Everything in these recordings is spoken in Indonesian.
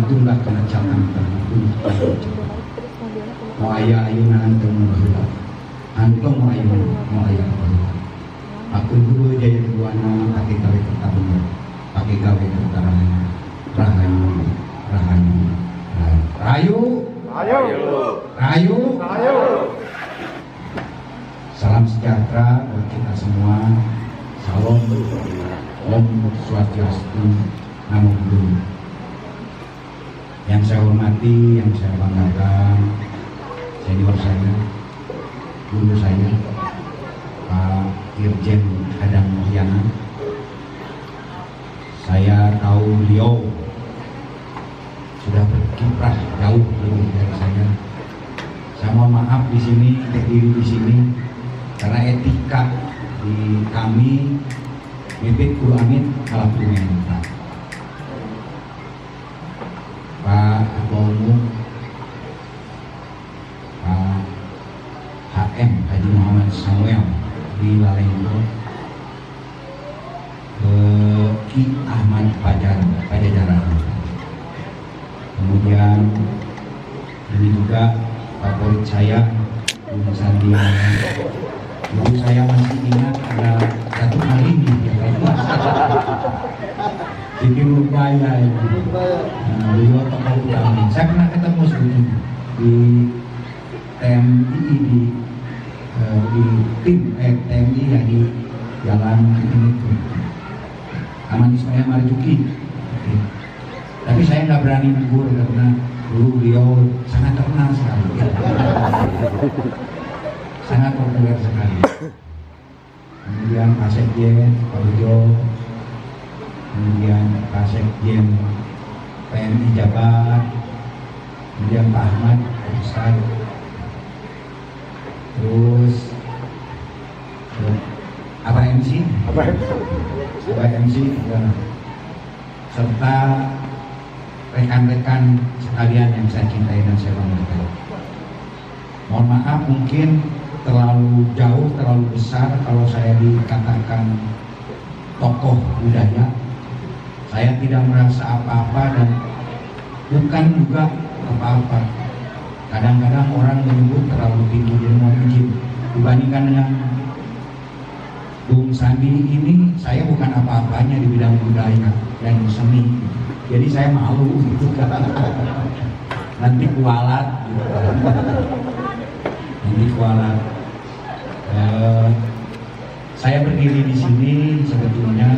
itulah kenacatan itu. Mau ayah ayunan temu antong mau ayah. Aku dulu jaya duana pakai gawe pertarungan, pakai gawe pertarungan. Rahayu. Salam sejahtera buat kita semua. Salam, Om Swastiastu, Namo Buddhaya. Yang saya hormati, yang saya banggakan, senior saya, guru saya, Pak Irjen Hadang Mulyana. Saya tahu beliau sudah berkiprah jauh lebih dari saya. Saya mohon maaf di sini, berdiri di sini karena etika di kami mimpi Guru Amin kalah punya. Pak Ketua Umum Pak HM Haji Muhammad Samuel di Lalenggo, Ki Ahmad Pajajaran. Kemudian ini juga favorit saya, Bung Sandi. Dulu saya masih ingat ada satu kali di Siti Nurbaya itu. Beliau tokoh utama. Saya pernah ketemu sebelumnya di TMI di tim TMI ya di jalan ini tuh Taman Ismail Marzuki. Tapi saya nggak berani negur karena dulu beliau sangat terkenal sekali, sangat populer sekali. Kemudian Pak Sekjen Pak Ujo, kemudian Pak Sekjen PMI Jabar, kemudian Pak Ahmad Ustaz, terus apa MC ya, serta rekan-rekan sekalian yang saya cintai dan saya banggakan. Mohon maaf mungkin terlalu jauh, terlalu besar kalau saya dikatakan tokoh budaya. Saya tidak merasa apa-apa dan bukan juga apa-apa. Kadang-kadang orang menyebut terlalu tinggi, jadi mohon izin. Dibandingkan dengan Bung Sandi ini, saya bukan apa-apanya di bidang budaya dan seni. Jadi saya malu gitu kan. Nanti kualat gitu. Nanti kualat. Saya berdiri di sini sebetulnya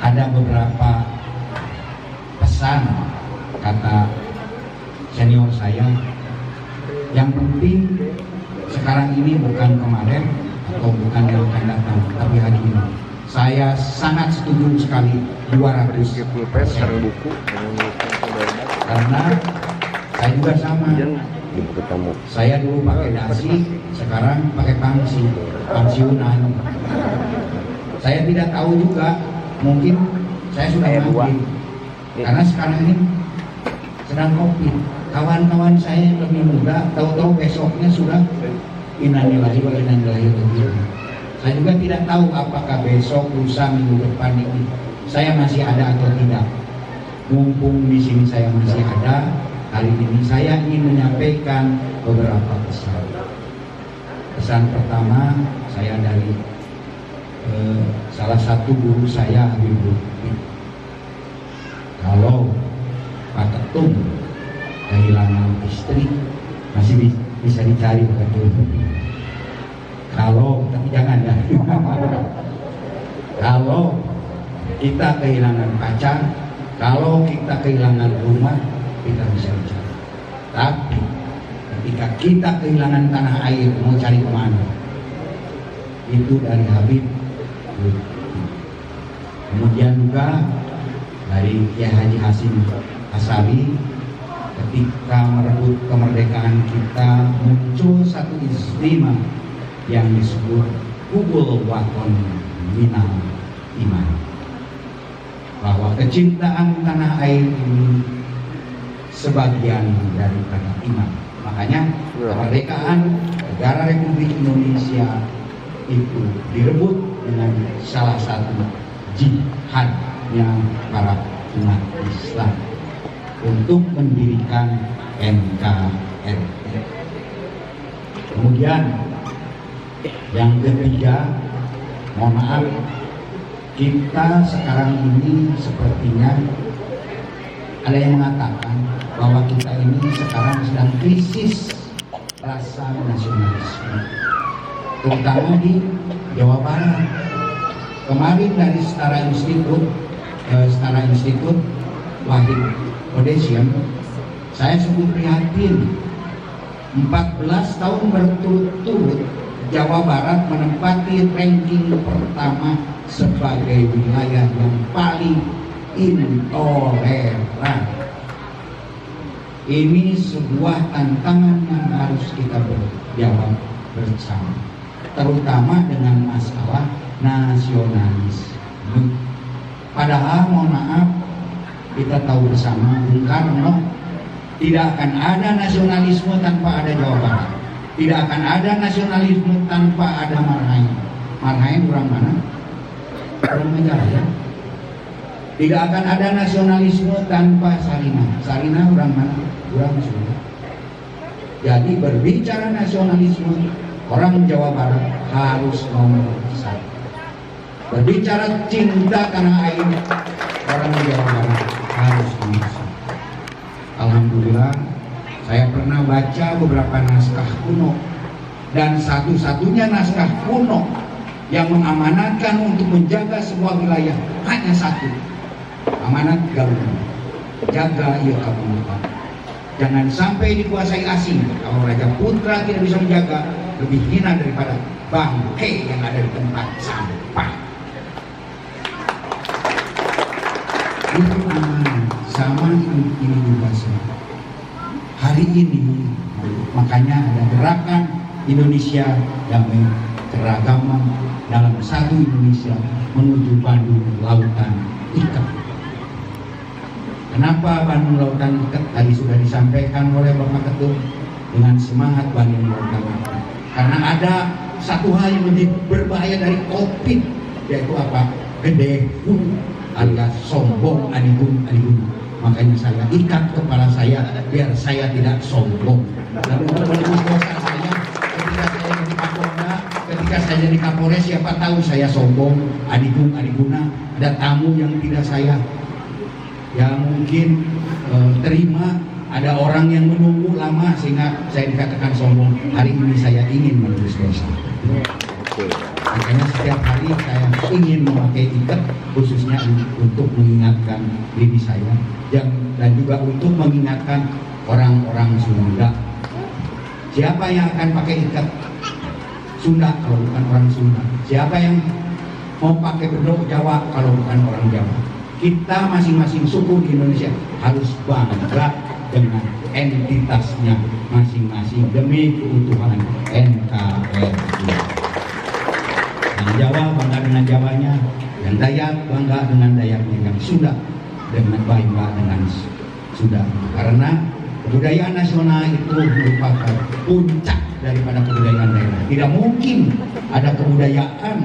ada beberapa pesan kata senior saya. Yang penting sekarang ini bukan kemarin atau bukan yang akan datang, tapi hari ini. Saya sangat setuju sekali 200%. Karena saya juga sama. Saya dulu pakai dasi, sekarang pakai pensiunan. Saya tidak tahu juga, mungkin saya sudah mati. Karena sekarang ini sedang COVID. Kawan-kawan saya yang lebih muda, tahu-tahu besoknya sudah innalillahi wa inna ilaihi raji'un. Saya juga tidak tahu apakah besok, lusa, minggu depan ini saya masih ada atau tidak. Mumpung di sini saya masih ada, kali ini saya ingin menyampaikan beberapa pesan. Pesan pertama saya dari salah satu guru saya, Habibur. Kalau Pak Ketum kehilangan istri masih bisa dicari Pak Ketum. Kalau, tapi jangan ya. Kalau kita kehilangan pacar, kalau kita kehilangan rumah, kita bisa bicara. Tapi ketika kita kehilangan tanah air, mau cari kemana? Itu dari Habib. Kemudian juga dari Kiai Haji Hasim Asabi, ketika merebut kemerdekaan kita muncul satu istimewa yang disebut hubul waton minal iman, bahwa kecintaan tanah air ini sebagian daripada iman. Makanya kemerdekaan negara Republik Indonesia itu direbut dengan salah satu jihadnya para umat Islam untuk mendirikan NKRI. Kemudian yang ketiga, mohon maaf, kita sekarang ini sepertinya ada yang mengatakan bahwa kita ini sekarang sedang krisis rasa nasionalisme, terutama di Jawa Barat. Kemarin dari Setara Institut Wahid Foundation, saya sungguh prihatin. 14 tahun berturut-turut Jawa Barat menempati ranking pertama sebagai wilayah yang paling intoleran. Ini sebuah tantangan yang harus kita jawab bersama, terutama dengan masalah nasionalisme. Padahal mohon maaf, kita tahu bersama Bung Karno, tidak akan ada nasionalisme tanpa ada Jawa Barat. Tidak akan ada nasionalisme tanpa ada Marhain. Marhain orang mana? Orang Majalaya. Tidak akan ada nasionalisme tanpa Sarinah. Sarinah orang mana? Orang Sunda. Jadi berbicara nasionalisme, orang Jawa Barat harus nomor satu. Berbicara cinta tanah air, orang Jawa Barat harus nomor satu. Alhamdulillah, saya pernah baca beberapa naskah kuno, dan satu-satunya naskah kuno yang mengamanatkan untuk menjaga sebuah wilayah hanya satu, amanat Garuda, jaga ia kabupaten. Jangan sampai dikuasai asing. Kalau Raja Putra tidak bisa menjaga, lebih hina daripada bangkai yang ada di tempat sampah. Itu aman, sama ini juga sama. Hari ini makanya ada gerakan Indonesia Damai Keragaman dalam satu Indonesia menuju Bandung Lautan Ikat. Kenapa Bandung Lautan Ikat? Tadi sudah disampaikan oleh Bapak Ketum, dengan semangat Bandung Lautan Ikat. Karena ada satu hal yang lebih berbahaya dari COVID, yaitu apa? Gede alias sombong, adigun. Makanya saya ikat kepala saya biar saya tidak sombong. Lalu untuk menembus dosa saya, ketika saya jadi Kapolda, ketika saya jadi Kapolres, siapa tahu saya sombong, adiguna, ada tamu yang tidak saya mungkin terima, ada orang yang menunggu lama sehingga saya dikatakan sombong. Hari ini saya ingin menembus dosa. Makanya setiap hari saya ingin memakai ikat, khususnya untuk mengingatkan diri saya dan juga untuk mengingatkan orang-orang Sunda. Siapa yang akan pakai ikat? Sunda kalau bukan orang Sunda. Siapa yang mau pakai bedok Jawa kalau bukan orang Jawa? Kita masing-masing suku di Indonesia harus bangga dengan entitasnya masing-masing demi keutuhan NKRI. Yang Jawa bangga dengan Jawanya, yang Dayak bangga dengan Dayaknya, yang Sunda dengan bangga dengan Sunda. Karena kebudayaan nasional itu merupakan puncak daripada kebudayaan daerah. Tidak mungkin ada kebudayaan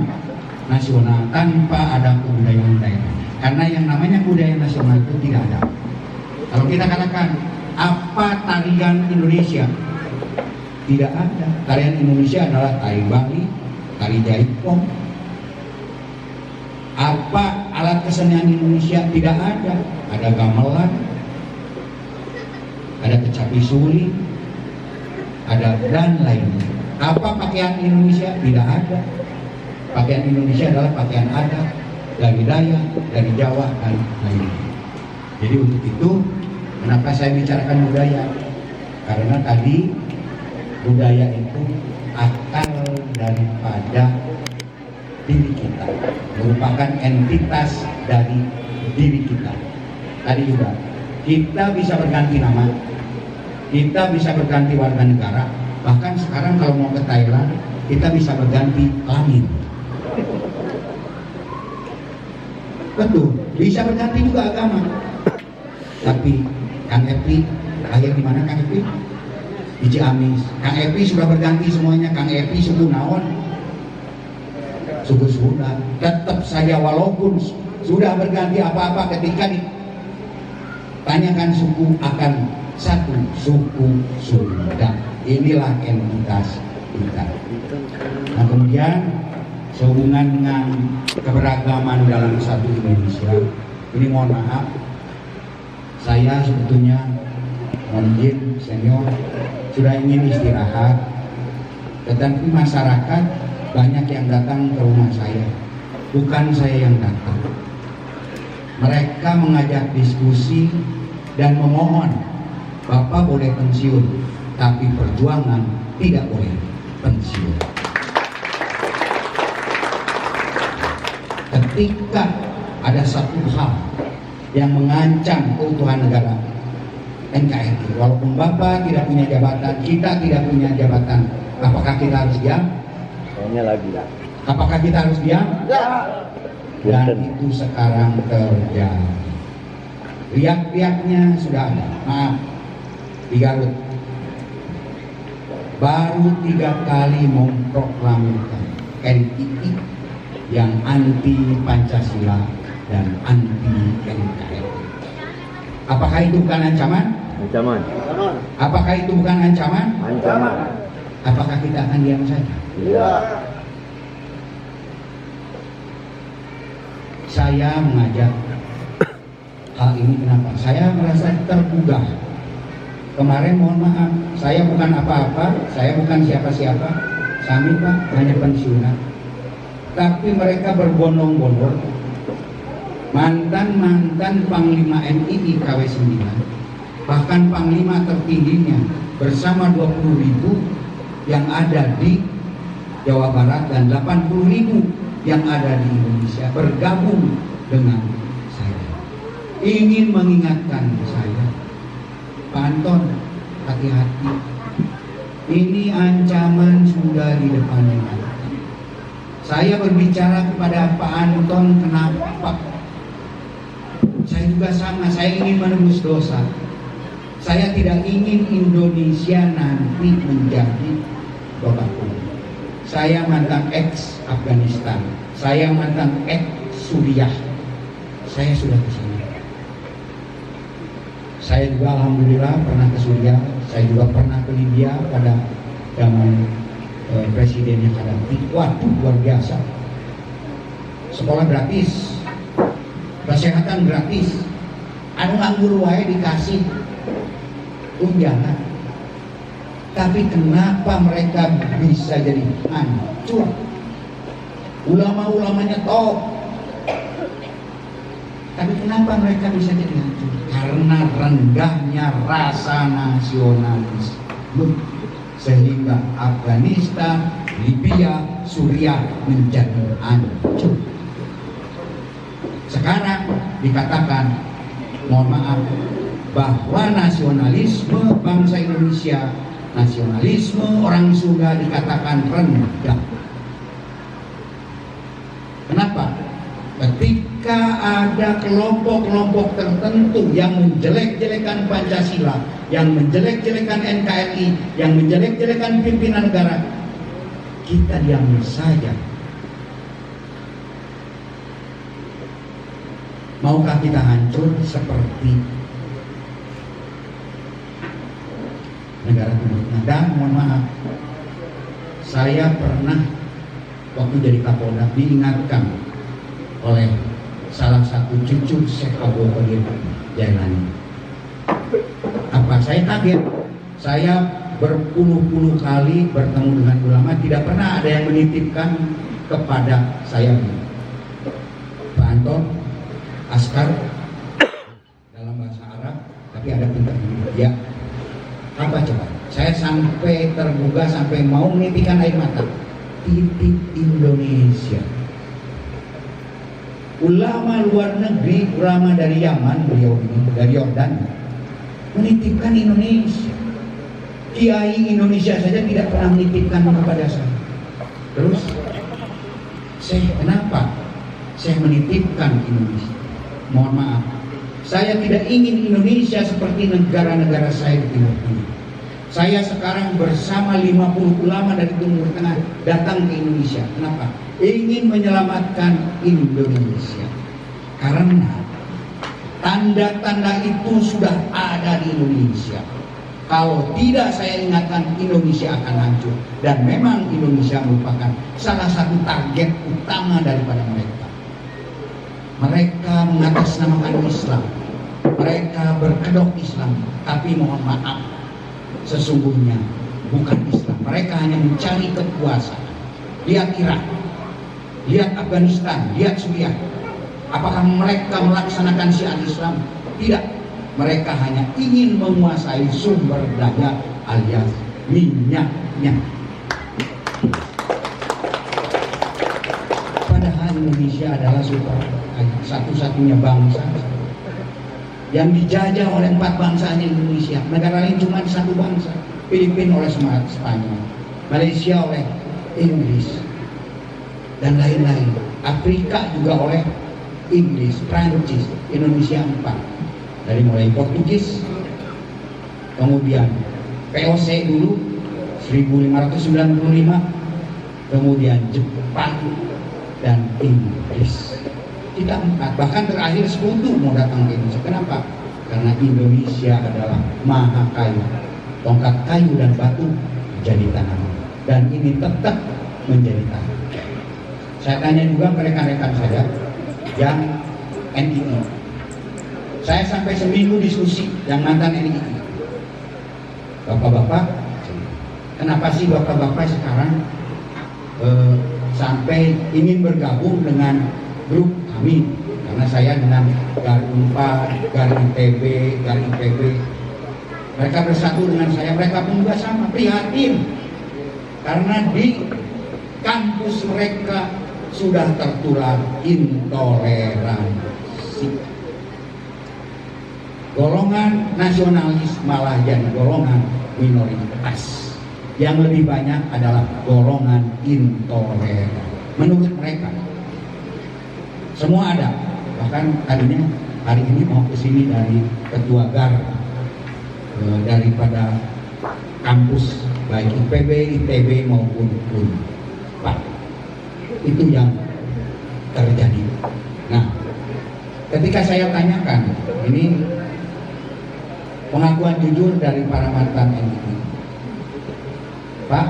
nasional tanpa ada kebudayaan daerah. Karena yang namanya kebudayaan nasional itu tidak ada. Kalau kita katakan apa tarian Indonesia, tidak ada. Tarian Indonesia adalah tari Bali, tari Jaipong. Apa alat kesenian Indonesia? Tidak ada. Ada gamelan, ada kecapi suli, ada dan lainnya. Apa pakaian Indonesia? Tidak ada. Pakaian Indonesia adalah pakaian adat dari Dayak, dari Jawa dan lainnya. Jadi untuk itu, kenapa saya bicarakan budaya? Karena tadi budaya itu akal daripada diri kita, merupakan entitas dari diri kita. Tadi juga kita bisa berganti nama, kita bisa berganti warga negara, bahkan sekarang kalau mau ke Thailand kita bisa berganti kelamin. Betul, bisa berganti juga agama. Tapi Kang Epi lahir di mana Kang Epi? Di Ciamis. Kang Epi sudah berganti semuanya. Kang Epi suku naon? Suku Sunda. Tetap saja walaupun sudah berganti apa-apa ketika Tanyakan suku akan satu suku Sunda. Inilah entitas kita. Nah kemudian sehubungan dengan keberagaman dalam satu Indonesia, ini mohon maaf, saya sebetulnya mohon izin senior sudah ingin istirahat, tetapi masyarakat banyak yang datang ke rumah saya, bukan saya yang datang. Mereka mengajak diskusi dan memohon, Bapak boleh pensiun, tapi perjuangan tidak boleh pensiun. Ketika ada satu hal yang mengancam keutuhan negara NKRI, walaupun Bapak tidak punya jabatan, kita tidak punya jabatan, apakah kita harus diam? Apakah kita harus diam? Ya. Dan itu sekarang terjadi. Riak-riaknya sudah ada. Maaf, di Garut baru 3 kali memproklamirkan NII yang anti Pancasila dan anti NKRI. Apakah itu bukan ancaman? Ancaman. Apakah itu bukan ancaman? Ancaman. Apakah kita akan diam saja? Iya. Saya mengajak hal ini kenapa? Saya merasa tergugah. Kemarin mohon maaf, saya bukan apa-apa, saya bukan siapa-siapa. Kami Pak hanya pensiunan. Tapi mereka berbondong-bondong, mantan Panglima NII KW 9, bahkan Panglima tertingginya bersama 20.000 yang ada di Jawa Barat dan 80.000 yang ada di Indonesia bergabung dengan saya, ingin mengingatkan saya, Pak Anton, hati-hati, ini ancaman sudah di depan mata. Saya berbicara kepada Pak Anton, kenapa? Saya juga sama, saya ingin menebus dosa. Saya tidak ingin Indonesia nanti menjadi babak belur. Saya mantan ex Afghanistan, saya mantan ex Suriah, saya sudah ke sana. Saya juga alhamdulillah pernah ke Suriah, saya juga pernah ke Libya pada zaman presiden yang ada. Waduh, luar biasa. Sekolah gratis, kesehatan gratis, anu nganggur wae dikasih tunjangan. Tapi kenapa mereka bisa jadi hancur? Ulama-ulamanya top. Tapi kenapa mereka bisa jadi hancur? Karena rendahnya rasa nasionalisme. Sehingga Afghanistan, Libya, Suriah menjadi hancur. Sekarang dikatakan, mohon maaf, bahwa nasionalisme bangsa Indonesia, nasionalisme orang Sunda dikatakan rendah. Kenapa? Ketika ada kelompok-kelompok tertentu yang menjelek-jelekan Pancasila, yang menjelek-jelekan NKRI, yang menjelek-jelekan pimpinan negara, kita diam saja. Maukah kita hancur seperti negara Timur Tengah? Dan mohon maaf, saya pernah waktu jadi Kapolda diingatkan oleh salah satu cucu Syekh Abu Qadir Jailani. Apa? Saya kaget. Saya berpuluh-puluh kali bertemu dengan ulama, tidak pernah ada yang menitipkan kepada saya, Pak Anton, askar dalam bahasa Arab, tapi ada pintar ya. Apa coba? Saya sampai tergugah, sampai mau menitikan air mata. Titik Indonesia. Ulama luar negeri, ulama dari Yaman, beliau ini dari Yordan, menitipkan Indonesia. Kiai Indonesia saja tidak pernah menitipkan kepada saya. Terus, kenapa saya menitipkan Indonesia? Mohon maaf, saya tidak ingin Indonesia seperti negara-negara saya di Timur Tengah. Saya sekarang bersama 50 ulama dari Timur Tengah datang ke Indonesia. Kenapa? Ingin menyelamatkan Indonesia. Karena Tanda-tanda itu sudah ada di Indonesia. Kalau tidak saya ingatkan, Indonesia akan hancur. Dan memang Indonesia merupakan salah satu target utama daripada mereka. Mereka mengatasnamakan Islam. Mereka berkedok Islam. Tapi mohon maaf, sesungguhnya bukan Islam. Mereka hanya mencari kekuasaan. Lihat Irak, lihat Afghanistan, lihat Suriah. Apakah mereka melaksanakan syiar Islam? Tidak. Mereka hanya ingin menguasai sumber daya alias minyaknya. Padahal Indonesia adalah satu-satunya bangsa yang dijajah oleh 4 bangsa di Indonesia. Negara lain cuma 1 bangsa. Filipina oleh Spanyol, Malaysia oleh Inggris, dan lain-lain. Afrika juga oleh Inggris, Prancis, Indonesia 4. Dari mulai Portugis, kemudian VOC dulu 1595, kemudian Jepang dan Inggris. Kita 4, bahkan terakhir sekutu mau datang ke Indonesia. Kenapa? Karena Indonesia adalah maha kaya. Tongkat kayu dan batu jadi tanaman, dan ini tetap menjadi tanaman. Saya tanya juga ke rekan-rekan saya yang NII. Saya sampai seminggu diskusi yang mantan NII. Bapak-bapak, kenapa sih bapak-bapak sekarang sampai ingin bergabung dengan grup kami? Karena saya dengan GAR 4, GAR ITB, GAR IPB, mereka bersatu dengan saya. Mereka pun juga sama prihatin karena di kampus mereka sudah tertular intoleransi. Golongan nasionalis malah jadi golongan minoritas. Yang lebih banyak adalah golongan intoleran. Menurut mereka, semua ada. Bahkan tadinya hari ini mau kesini dari ketua GAR daripada kampus baik IPB, ITB maupun UNPAD. Itu yang terjadi. Nah, ketika saya tanyakan, ini pengakuan jujur dari para mantan NII. Pak,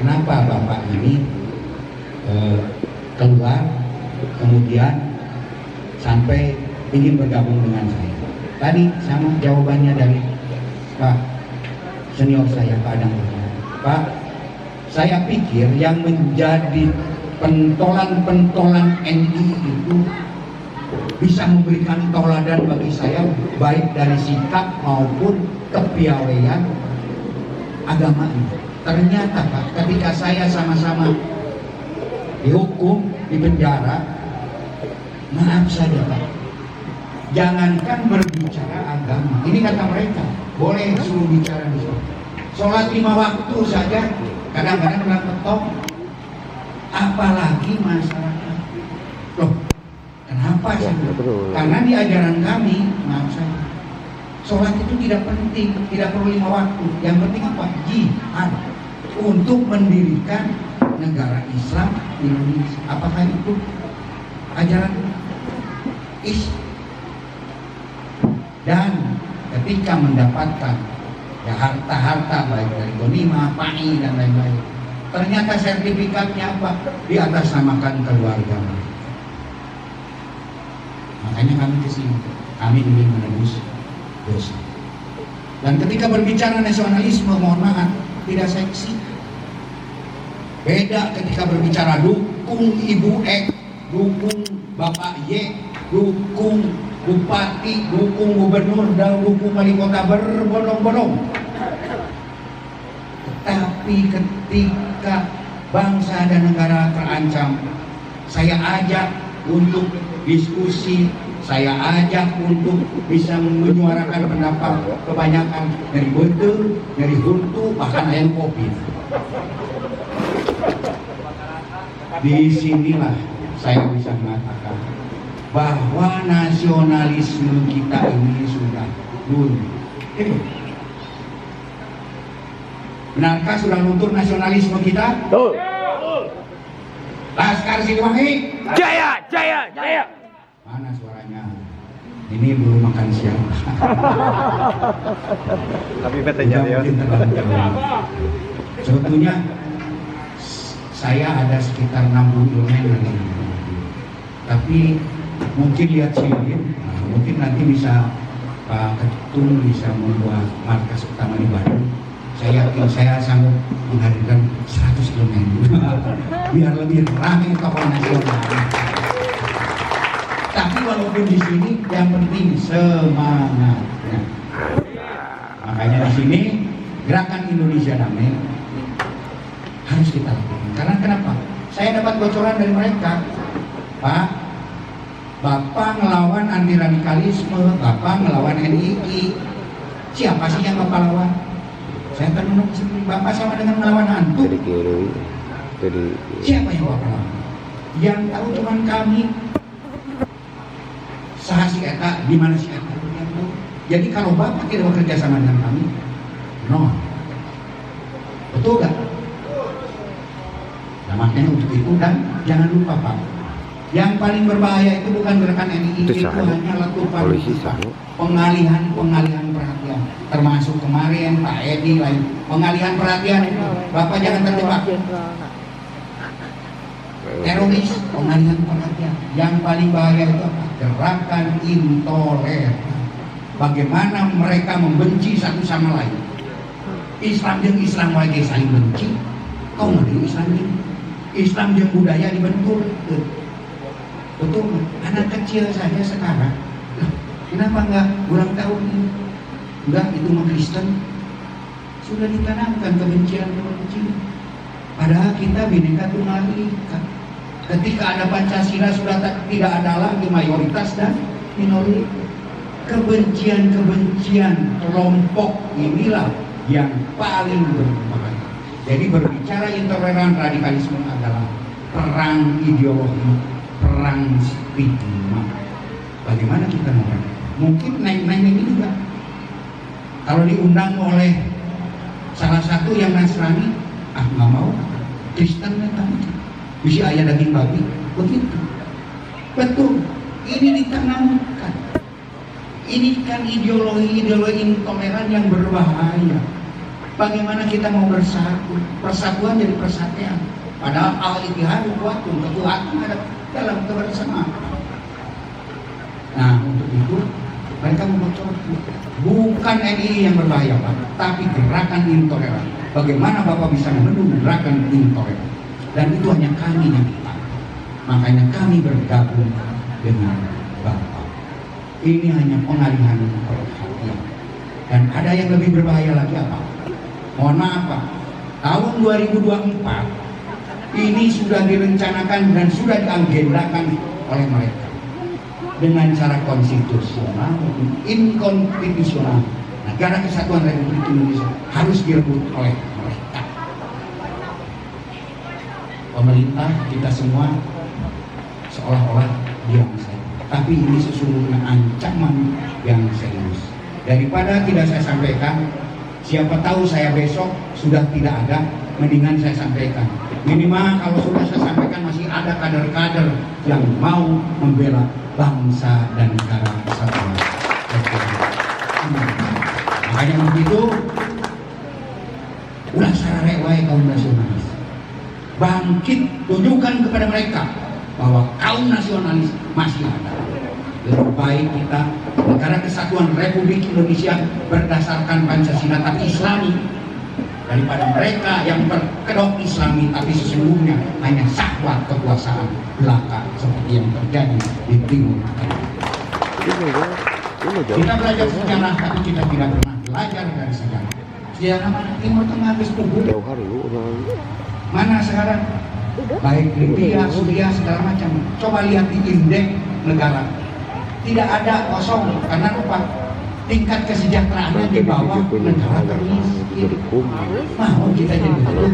kenapa Bapak ini keluar kemudian sampai ingin bergabung dengan saya? Tadi sama jawabannya dari Pak senior saya, Pak Adang. Pak, saya pikir yang menjadi pentolan-pentolan NII itu bisa memberikan tauladan bagi saya, baik dari sikap maupun kepiawaian agama ini. Ternyata Pak, ketika saya sama-sama dihukum, di penjara, maaf saja Pak, jangankan berbicara agama, ini kata mereka, boleh suruh bicara di sini. Sholat 5 waktu saja, kadang-kadang kena ketok, apalagi masyarakat. Loh, kenapa sih? Karena di ajaran kami, maaf saya, sholat itu tidak penting, tidak perlu 5 waktu. Yang penting apa? Jihad untuk mendirikan negara Islam Indonesia. Apakah itu ajaran Islam? Dan ketika mendapatkan ya harta-harta baik dari Gonima, PAI dan lain-lain, ternyata sertifikatnya apa? Diatasnamakan keluarga. Makanya kami kesini, kami ingin menebus dosa. Dan ketika berbicara nasionalisme, mohon maaf, tidak seksi. Beda ketika berbicara dukung Ibu X, dukung Bapak Y, dukung Bupati, dukung Gubernur, dan dukung Wali Kota berbondong-bondong. Tapi ketika bangsa dan negara terancam, saya ajak untuk diskusi, saya ajak untuk bisa menyuarakan pendapat. Kebanyakan dari betul, dari huntu, bahkan ayam kopi. Disinilah saya bisa mengatakan bahwa nasionalisme kita ini sudah luntur. Benarkah sudah luntur nasionalisme kita? Betul. Laskar Siliwangi. Jaya, jaya, jaya. Mana suaranya? Ini belum makan siang. Tapi betanya dia. Sebetulnya saya ada sekitar 60 km, tapi mungkin lihat sini, mungkin nanti bisa Pak Ketum bisa membuat markas utama di Bandung. Saya yakin saya sanggup menghadirkan 100 km biar lebih ramai tokoh nasional. Tapi walaupun di sini yang penting semangatnya. Makanya di sini gerakan Indonesia Damai harus kita lakukan. Karena kenapa? Saya dapat bocoran dari mereka, Pak, Bapak ngelawan anti radikalisme, Bapak ngelawan NII. Siapa sih yang Bapak lawan? Saya termenung sendiri. Bapak sama dengan melawan hantu. Siapa yang Bapak lawan? Yang tahu cuma kami. Saha si eta, di mana si eta? Jadi kalau Bapak tidak bekerja sama dengan kami, no. Betul gak? Nah makanya untuk itu, dan jangan lupa Pak, yang paling berbahaya itu bukan gerakan NII, itu hanya letupan pengalihan perhatian. Termasuk kemarin Pak Edi lain pengalihan perhatian. Bapak jangan terjebak teroris, pengalihan perhatian. Yang paling bahaya itu apa? Gerakan intoleran. Bagaimana mereka membenci satu sama lain. Islam dan Islam lagi saling benci. Kau ngerti Islam dan budaya dibentur. Betul, anak kecil saja sekarang. Kenapa enggak ulang tahun ini? Enggak, itu mah Kristen. Sudah ditanamkan kebencian. Padahal kita Bhinneka Tunggal Ika. Ketika ada Pancasila sudah tidak ada lagi mayoritas dan minoritas. Kebencian kelompok inilah yang paling berbahaya. Jadi berbicara intoleran radikalisme adalah perang ideologi, perang stigma. Bagaimana kita mau? Mungkin naik-naik ini juga. Kalau diundang oleh salah satu yang Nasrani, nggak mau. Kristen bisa ayah daging babi, begitu. Betul. Ini ditanamkan. Ini kan ideologi intoleran yang berbahaya. Bagaimana kita mau bersatu? Persatuan jadi persatuan. Padahal al-ittihad kuwatun, kekuatan ada dalam kebersamaan. Nah, untuk itu mereka membocor. Bukan NII yang berbahaya, Pak, tapi gerakan intoleran. Bagaimana Bapak bisa membendung gerakan intoleran? Dan itu hanya kami yang kita. Makanya kami bergabung dengan Bapak. Ini hanya pengalihan perhatian. Dan ada yang lebih berbahaya lagi apa? Mohon maaf Pak, tahun 2024 ini sudah direncanakan dan sudah diagendakan oleh mereka dengan cara konstitusional maupun inkonstitusional. Negara Kesatuan Republik Indonesia harus direbut oleh mereka. Pemerintah kita semua seolah-olah diam saja. Tapi ini sesungguhnya ancaman yang serius. Daripada tidak saya sampaikan, siapa tahu saya besok sudah tidak ada, mendingan saya sampaikan. Minimal kalau sudah saya sampaikan masih ada kader-kader yang mau membela bangsa dan negara kesatuan. Makanya begitu, ulah sarare wae kaum nasionalis. Bangkit, tunjukkan kepada mereka bahwa kaum nasionalis masih ada. Lebih baik kita negara kesatuan Republik Indonesia berdasarkan Pancasila tapi Islami daripada mereka yang berkedok Islami tapi sesungguhnya hanya syahwat kekuasaan belaka seperti yang terjadi di Timur Tengah. Kita belajar sejarah tapi kita tidak pernah belajar dari sejarah. Sejarah mana? Timur Tengah habis kubur. Mana sekarang? Baik Libya, Suriah, segala macam. Coba lihat di indeks negara. Tidak ada kosong karena apa? Tingkat kesejahteraannya di bawah negara termiskin. Mau kita jadi betul?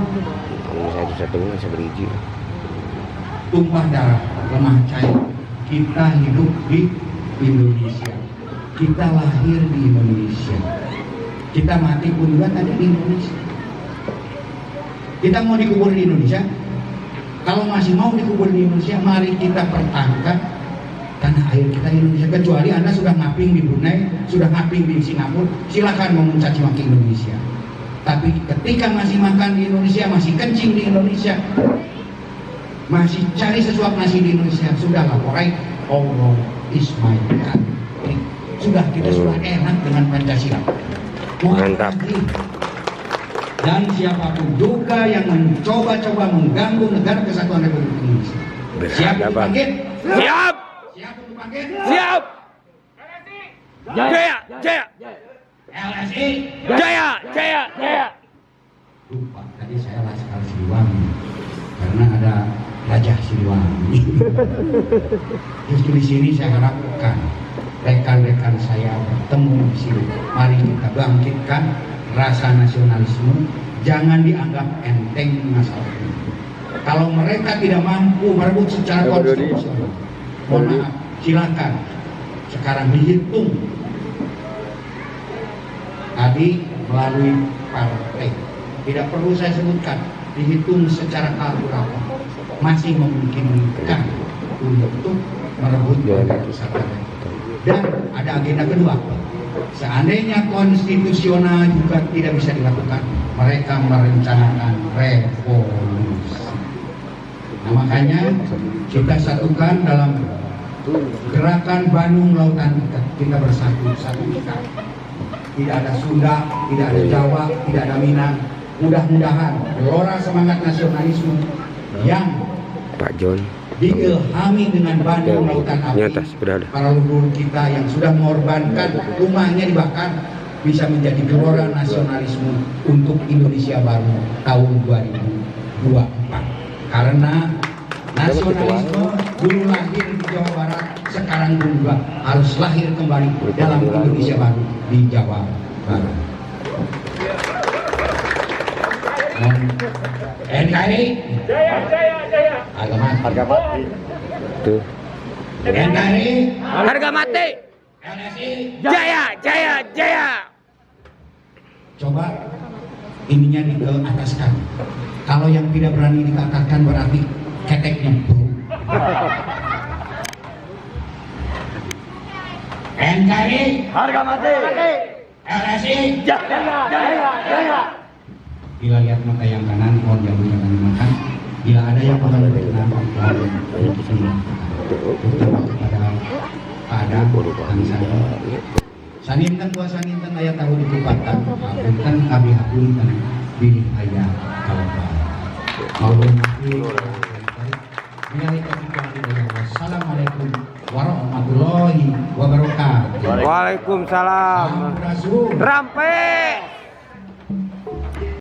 Tumpah darah, lemah cair. Kita hidup di Indonesia. Kita lahir di Indonesia. Kita mati pun juga tadi di Indonesia. Kita mau dikubur di Indonesia. Kalau masih mau dikubur di Indonesia, mari kita pertahankan tanah air kita Indonesia. Kecuali Anda sudah ngaping di Brunei, sudah ngaping di Singapura, silakan mau mencaci maki Indonesia. Tapi ketika masih makan di Indonesia, masih kencing di Indonesia, masih cari sesuap nasi di Indonesia, sudahlah, alright, Allah is my country. Sudah, kita sudah enak dengan Pancasila. Mau apa lagi? Dan siapapun juga yang mencoba-coba mengganggu negara kesatuan Republik Indonesia, siap dipanggil? Siap. Siap untuk panggil? Siap. Jaya, jaya. LSI. Jaya, jaya, jaya. Lupa, tadi saya Laskar Siliwangi karena ada Raja Siliwangi. Justru di sini saya harapkan rekan-rekan saya bertemu di sini. Mari kita bangkitkan rasa nasionalisme, jangan dianggap enteng masalah ini. Kalau mereka tidak mampu merebut secara konstitusional, mohon maaf, silakan sekarang dihitung tadi melalui partai. Tidak perlu saya sebutkan, dihitung secara kalkulator masih memungkinkan untuk merebut kesatuan. Dan ada agenda kedua, seandainya konstitusional juga tidak bisa dilakukan, mereka merencanakan revolusi. Nah, makanya kita satukan dalam gerakan Bandung Lautan Ikat. Kita bersatu, satu ikat. Tidak ada Sunda, tidak ada Jawa, tidak ada Minang. Mudah-mudahan gelora semangat nasionalisme yang Pak John diilhami dengan Bandung Lautan Api, para leluhur kita yang sudah mengorbankan rumahnya dibakar, bisa menjadi gelora nasionalisme untuk Indonesia baru tahun 2024. Karena nasionalisme dulu lahir di Jawa Barat, sekarang juga harus lahir kembali dalam Indonesia baru di Jawa Barat. Dan NKRI harga mati. Tuh. NKRI Harga mati. LSI Jaya, jaya, jaya. coba ininya diataskan. Kalau yang tidak berani dikatakan berarti keteknya bau. NKRI Harga mati. LSI. Jaya, jaya, jaya. Bila lihat mata yang kanan, mohon jangan dimakan. Bila ada yang akan berkenan, mohon terutama kepada Adam dan Sani. Saninten buah saninten ayat tahu dikupatan, apunten abi hapunten bilih ayat kalapa. Maulun nabi. Wassalamualaikum warahmatullahi wabarakatuh. Waalaikumsalam. Sampurasun. Rampe.